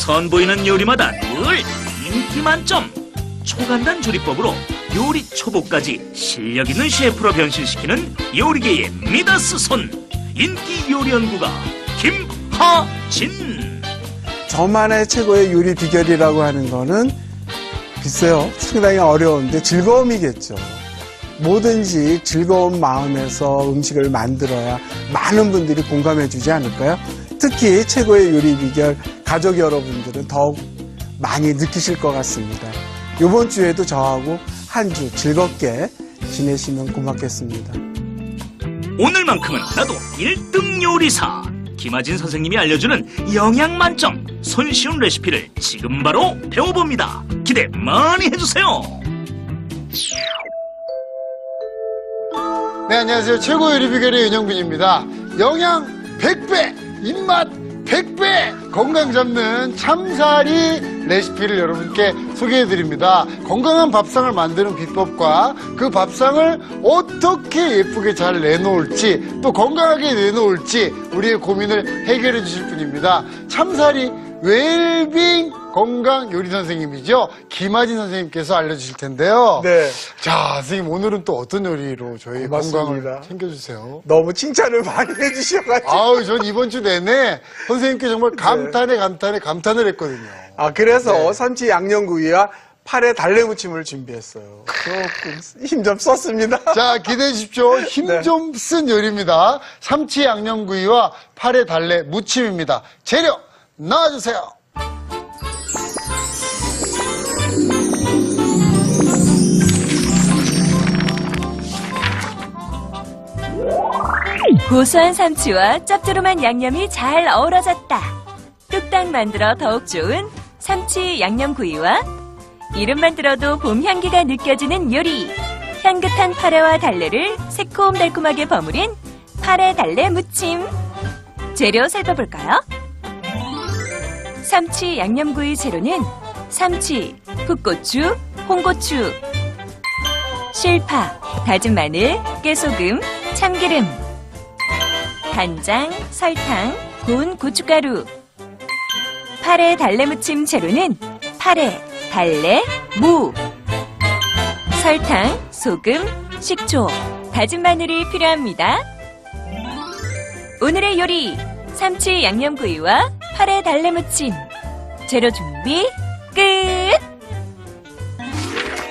선보이는 요리마다 늘 인기 만점. 초간단 조리법으로 요리 초보까지 실력 있는 셰프로 변신시키는 요리계의 미다스 손. 인기 요리 연구가 김하진. 저만의 최고의 요리 비결이라고 하는 거는 글쎄요, 상당히 어려운데 즐거움이겠죠. 뭐든지 즐거운 마음에서 음식을 만들어야 많은 분들이 공감해 주지 않을까요? 특히 최고의 요리 비결 가족 여러분들은 더욱 많이 느끼실 것 같습니다. 이번 주에도 저하고 한 주 즐겁게 지내시면 고맙겠습니다. 오늘만큼은 나도 1등 요리사. 김하진 선생님이 알려주는 영양 만점 손쉬운 레시피를 지금 바로 배워봅니다. 기대 많이 해주세요. 네, 안녕하세요. 최고 요리 비결의 윤영빈입니다. 영양 100배, 입맛 100배, 건강 잡는 참사리 레시피를 여러분께 소개해드립니다. 건강한 밥상을 만드는 비법과 그 밥상을 어떻게 예쁘게 잘 내놓을지, 또 건강하게 내놓을지 우리의 고민을 해결해 주실 분입니다. 참사리 웰빙 건강 요리 선생님이죠. 김하진 선생님께서 알려주실 텐데요. 네. 자, 선생님 오늘은 또 어떤 요리로 저희 고맙습니다. 건강을 챙겨주세요. 너무 칭찬을 많이 해주셔가지고. 아우, 전 이번 주 내내 선생님께 정말 감탄을 했거든요. 아, 그래서 네. 삼치 양념구이와 팔에 달래무침을 준비했어요. 조금 힘 좀 썼습니다. 자, 기대해 주십시오. 힘 네. 좀 쓴 요리입니다. 삼치 양념구이와 팔의 달래 무침입니다. 재료 나와주세요. 고소한 삼치와 짭조름한 양념이 잘 어우러졌다. 뚝딱 만들어 더욱 좋은 삼치 양념구이와 이름만 들어도 봄 향기가 느껴지는 요리. 향긋한 파래와 달래를 새콤달콤하게 버무린 파래 달래 무침. 재료 살펴볼까요? 삼치 양념구이 재료는 삼치, 풋고추, 홍고추, 실파, 다진 마늘, 깨소금, 참기름, 간장, 설탕, 고운 고춧가루. 파래 달래 무침 재료는 파래, 달래, 무, 설탕, 소금, 식초, 다진 마늘이 필요합니다. 오늘의 요리, 삼치 양념구이와 파래 달래 무침. 재료 준비 끝!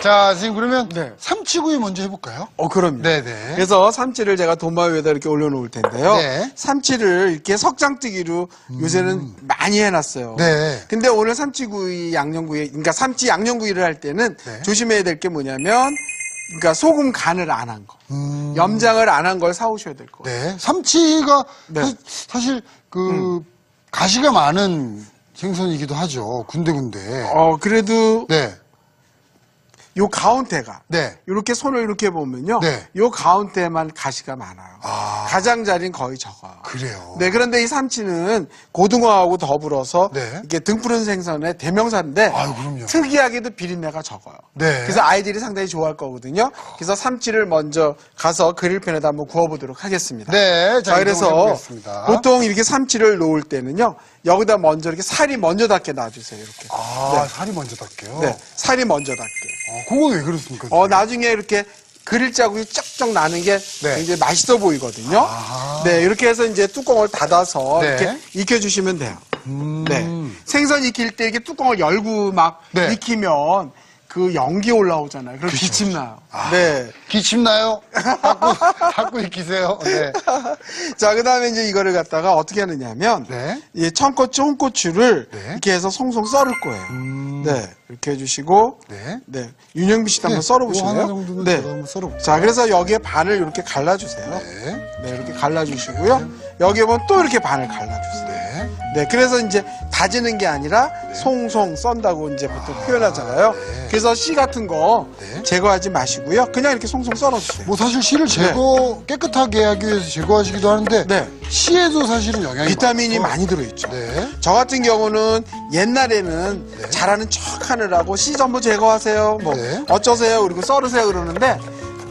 자, 선생님 그러면 네. 삼치구이 먼저 해볼까요? 그럼요. 네네. 그래서 삼치를 제가 도마 위에다 이렇게 올려놓을 텐데요. 네. 삼치를 이렇게 석장뜨기로 요새는 많이 해놨어요. 네. 근데 오늘 삼치구이, 양념구이, 그러니까 삼치 양념구이를 할 때는 네. 조심해야 될 게 뭐냐면, 그러니까 소금 간을 안 한 거, 염장을 안 한 걸 사오셔야 될 거예요. 네. 삼치가 네. 사실 가시가 많은 생선이기도 하죠. 군데군데. 그래도 네. 요 가운데가 네. 이렇게 손을 이렇게 보면요. 네. 요 가운데만 가시가 많아요. 아. 가장자리는 거의 적어요. 그래요. 네, 그런데 이 삼치는 고등어하고 더불어서 네. 이게 등푸른 생선의 대명사인데 아유, 그럼요. 특이하게도 비린내가 적어요. 네. 그래서 아이들이 상당히 좋아할 거거든요. 그래서 삼치를 먼저 가서 그릴팬에다 한번 구워보도록 하겠습니다. 네. 자, 그래서 해보겠습니다. 보통 이렇게 삼치를 놓을 때는요. 여기다 먼저 이렇게 살이 먼저 닿게 놔주세요. 이렇게. 아, 살이 먼저 닿게요? 네, 살이 먼저 닿게. 그건 왜 그렇습니까? 나중에 이렇게 그릴 자국이 쩍쩍 나는 게 네. 굉장히 맛있어 보이거든요. 아. 네, 이렇게 해서 이제 뚜껑을 닫아서 네. 이렇게 익혀주시면 돼요. 네. 생선 익힐 때 이렇게 뚜껑을 열고 막 네. 익히면 그 연기 올라오잖아요. 그럼 기침 나요. 네. 기침 나요? 자꾸 익히세요. 네. 자, 그 다음에 이제 이거를 갖다가 어떻게 하느냐면, 네. 이 청고추, 홍고추를 네. 이렇게 해서 송송 썰을 거예요. 네. 이렇게 해주시고, 네. 네. 윤영비 씨도 한번 네, 썰어보실래요? 요 하나 정도는 네. 제가 한번 썰어볼게요. 자, 그래서 여기에 반을 이렇게 갈라주세요. 네. 네, 이렇게 갈라주시고요. 여기에 보면 또 이렇게 반을 갈라주세요. 네. 네, 그래서 이제 다지는 게 아니라 송송 썬다고 이제 보통 표현하잖아요. 네. 그래서 씨 같은 거 네. 제거하지 마시고요. 그냥 이렇게 송송 썰어주세요. 뭐 사실 씨를 깨끗하게 하기 위해서 제거하시기도 하는데 네. 씨에도 사실은 영양이 비타민이 많아서. 많이 들어있죠. 네. 저 같은 경우는 옛날에는 네. 잘하는 척 하느라고 씨 전부 제거하세요. 뭐 네. 어쩌세요. 그리고 썰으세요. 그러는데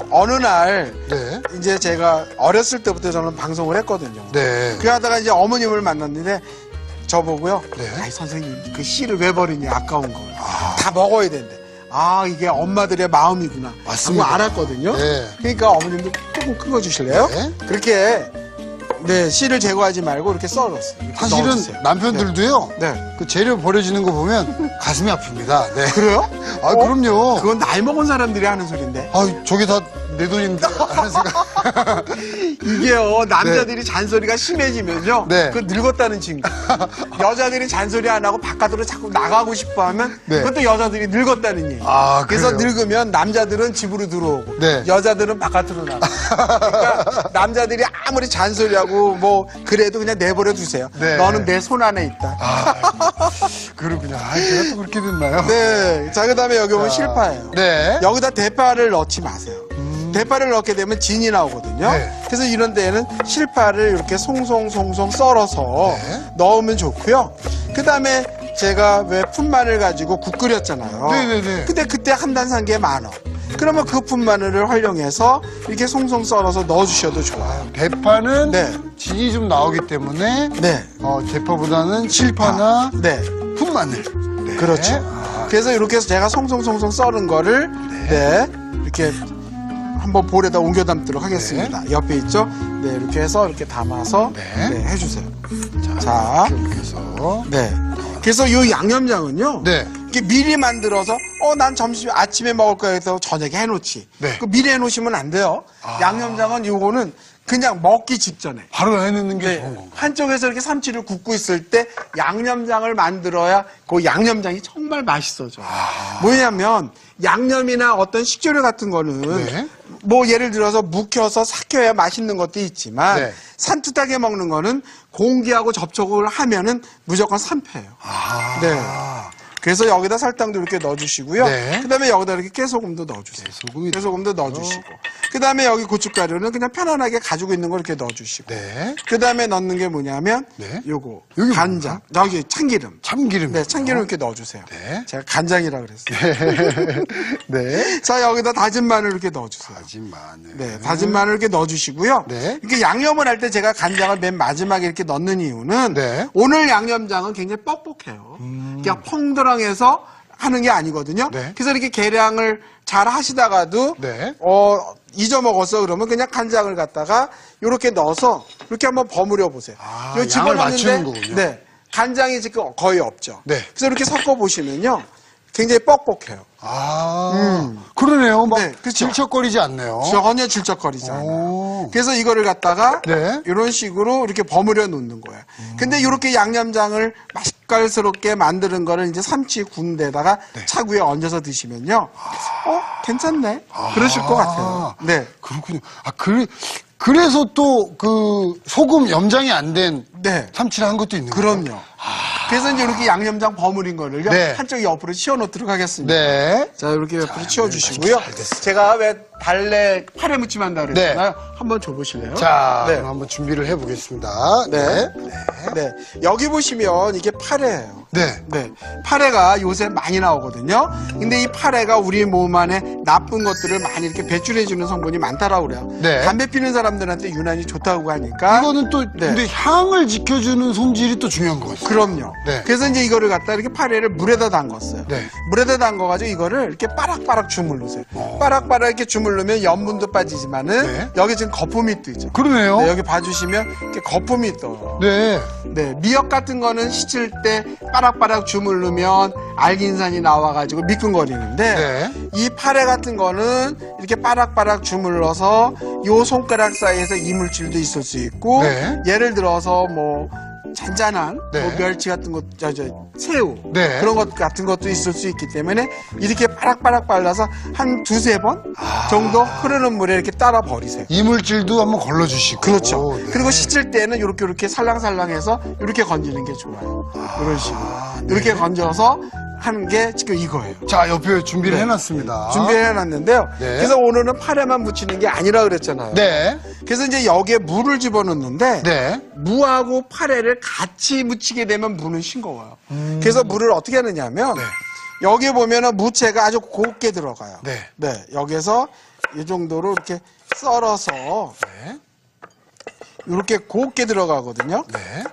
어느 날 네. 이제 제가 어렸을 때부터 저는 방송을 했거든요. 네. 그 하다가 이제 어머님을 만났는데 저보고요. 네. 아이, 선생님, 그 씨를 왜 버리니? 아까운 거. 다 먹어야 된대. 아, 이게 엄마들의 마음이구나. 맞습니다. 하고 알았거든요. 네. 그러니까 어머님도 조금 큰 거 주실래요? 네. 그렇게, 네, 씨를 제거하지 말고 이렇게 썰었어요. 이렇게 사실은 넣어주세요. 남편들도요. 네. 그 재료 버려지는 거 보면 가슴이 아픕니다. 네. 그래요? 아, 그럼요. 그건 나이 먹은 사람들이 하는 소리인데. 아, 저게 다 내 돈인데 하는 생각. 이게요, 남자들이 잔소리가 심해지면요. 네. 그 늙었다는 징후. 여자들이 잔소리 안 하고 바깥으로 자꾸 나가고 싶어 하면 네. 그것도 여자들이 늙었다는 얘기. 아, 그래서 그래요? 늙으면 남자들은 집으로 들어오고 네. 여자들은 바깥으로 나가. 그러니까 남자들이 아무리 잔소리하고 뭐 그래도 그냥 내버려 두세요. 네. 너는 내 손 안에 있다. 아, 그렇군요. 아, 제가 또 그렇게 됐나요? 네. 자, 그 다음에 여기 보면 실파예요. 네. 여기다 대파를 넣지 마세요. 대파를 넣게 되면 진이 나오거든요. 네. 그래서 이런 데에는 실파를 이렇게 송송송송 썰어서 네. 넣으면 좋고요. 그 다음에 제가 왜 푼마늘 가지고 국 끓였잖아요. 네네네. 근데 그때 한 단 산 게 10,000원. 그러면 그 푼마늘을 활용해서 이렇게 송송 썰어서 넣어주셔도 좋아요. 대파는 네. 진이 좀 나오기 때문에 네. 대파보다는 실파나 네. 풋마늘. 네. 그렇죠. 아, 그래서 이렇게 해서 제가 송송송송 썰은 거를 네. 이렇게 한번 볼에다 옮겨 담도록 하겠습니다. 옆에 있죠? 네, 이렇게 해서 이렇게 담아서 네. 네, 해주세요. 자, 이렇게 해서. 네. 그래서 이 양념장은요. 네. 이렇게 미리 만들어서 난 아침에 먹을 거야 해서 저녁에 해놓지. 네. 그 미리 해놓으시면 안 돼요. 양념장은 요거는 그냥 먹기 직전에. 바로 해놓는 게 네, 좋은 건가요? 한쪽에서 이렇게 삼치를 굽고 있을 때 양념장을 만들어야 그 양념장이 정말 맛있어져요. 뭐냐면 양념이나 어떤 식재료 같은 거는 네. 뭐 예를 들어서 묵혀서 삭혀야 맛있는 것도 있지만 네. 산뜻하게 먹는 거는 공기하고 접촉을 하면은 무조건 산패예요. 네. 그래서 여기다 설탕도 이렇게 넣어주시고요. 네. 그다음에 여기다 이렇게 깨소금도 넣어주세요. 깨소금도 넣어주시고. 그다음에 여기 고춧가루는 그냥 편안하게 가지고 있는 거 이렇게 넣어주시고. 네. 그다음에 넣는 게 뭐냐면 네. 요거 여기 간장, 여기 참기름. 참기름. 네, 참기름 이렇게 넣어주세요. 네. 제가 간장이라 그랬어요. 네. 자, 여기다 다진 마늘 이렇게 넣어주세요. 다진 마늘. 네, 다진 마늘 이렇게 넣어주시고요. 네. 이렇게 양념을 할 때 제가 간장을 맨 마지막에 이렇게 넣는 이유는 네. 오늘 양념장은 굉장히 뻑뻑해요. 그냥 퐁드렁해서 하는 게 아니거든요. 네. 그래서 이렇게 계량을 잘 하시다가도 네. 잊어먹었어 그러면 그냥 간장을 갖다가 이렇게 넣어서 이렇게 한번 버무려 보세요. 아, 요 양을 맞추는 거군요. 네, 간장이 지금 거의 없죠. 네. 그래서 이렇게 섞어 보시면요, 굉장히 뻑뻑해요. 그러네요. 막 네, 그쵸. 질척거리지 않네요. 전혀 질척거리지 않아요. 오. 그래서 이거를 갖다가 네. 이런 식으로 이렇게 버무려 놓는 거예요. 근데 이렇게 양념장을 맛깔스럽게 만드는 거를 이제 삼치 구운 데다가 차구에 얹어서 드시면요, 괜찮네. 그러실 것 같아요. 네. 그렇군요. 그래서 또 그 소금 염장이 안 된 네. 참치를 한 것도 있는 거예요. 그럼요. 그래서 이제 이렇게 양념장 버무린 거를요, 네. 한쪽 옆으로 치워 놓도록 하겠습니다. 네. 자, 이렇게 옆으로 치워주시고요. 제가 왜 달래 파래 무침 한다 그랬잖아요. 한번 줘보실래요? 자, 네. 그럼 한번 준비를 해보겠습니다. 네. 네. 여기 보시면 이게 파래예요. 네. 네. 파래가 요새 많이 나오거든요. 근데 이 파래가 우리 몸 안에 나쁜 것들을 많이 이렇게 배출해주는 성분이 많다라고 그래요. 네. 담배 피는 사람들한테 유난히 좋다고 하니까. 이거는 또 네. 근데 향을 지켜주는 손질이 또 중요한 거죠. 그럼요. 네. 그래서 이제 이거를 갖다 이렇게 파래를 물에다 담궜어요. 네. 물에다 담궈가지고 이거를 이렇게 빠락빠락 주물르세요. 빠락빠락 이렇게 주물르면 염분도 빠지지만은 네. 여기 지금 거품이 뜨죠. 그러네요. 네, 여기 봐주시면 이렇게 거품이 떠요. 네. 네, 미역 같은 거는 씻을 때 빠락빠락 주물르면 알긴산이 나와가지고 미끈거리는데 네. 이 파래 같은 거는 이렇게 빠락빠락 주물러서 요 손가락 사이에서 이물질도 있을 수 있고 네. 예를 들어서 뭐 잔잔한 네. 뭐 멸치 같은 것, 새우 네. 그런 것 같은 것도 있을 수 있기 때문에 이렇게 빠락빠락 발라서 한 두세 번 정도 흐르는 물에 이렇게 따라 버리세요. 이물질도 한번 걸러주시고. 그렇죠. 네. 그리고 씻을 때는 이렇게 살랑살랑해서 이렇게 건지는 게 좋아요. 이런 식으로. 네. 이렇게 건져서 하는 게 지금 이거예요. 자, 옆에 준비를 네. 해놨습니다. 준비해놨는데요. 네. 그래서 오늘은 파래만 묻히는 게 아니라 그랬잖아요. 네. 그래서 이제 여기에 무를 집어넣는데 네. 무하고 파래를 같이 묻히게 되면 무는 싱거워요. 그래서 무를 어떻게 하느냐면 네. 여기 보면은 무채가 아주 곱게 들어가요. 네. 여기서 이 정도로 이렇게 썰어서 네. 이렇게 곱게 들어가거든요. 네.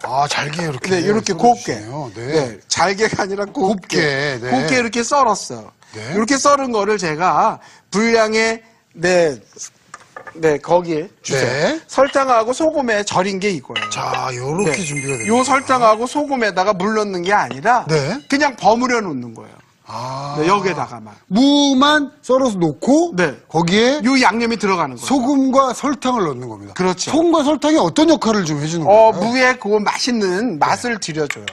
아, 잘게 이렇게. 네, 이렇게 곱게. 썰어주시네요. 네. 네, 잘게가 아니라 곱게. 곱게, 네. 곱게 이렇게 썰었어요. 네. 이렇게 썰은 거를 제가 분량에, 거기에 주세요. 네. 설탕하고 소금에 절인 게 이거예요. 자, 요렇게 네. 준비가 됩니다. 요 설탕하고 소금에다가 물 넣는 게 아니라 네. 그냥 버무려 놓는 거예요. 아. 네, 여기에다가만. 무만 썰어서 놓고 네. 거기에 요 양념이 들어가는 거예요. 소금과 설탕을 넣는 겁니다. 그렇죠. 소금과 설탕이 어떤 역할을 좀 해주는 거예요? 무에 그 맛있는 맛을 들여줘요.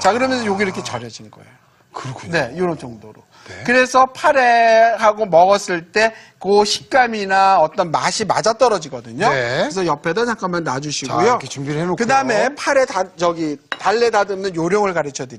자, 그러면서 여기 이렇게 절여진 거예요. 그렇군요. 네, 이런 정도로. 네. 그래서 파래하고 먹었을 때 그 식감이나 어떤 맛이 맞아 떨어지거든요. 네. 그래서 옆에다 잠깐만 자, 놔주시고요. 이렇게 준비를 해놓고요. 그 다음에 달래 다듬는 요령을 가르쳐 드릴게요.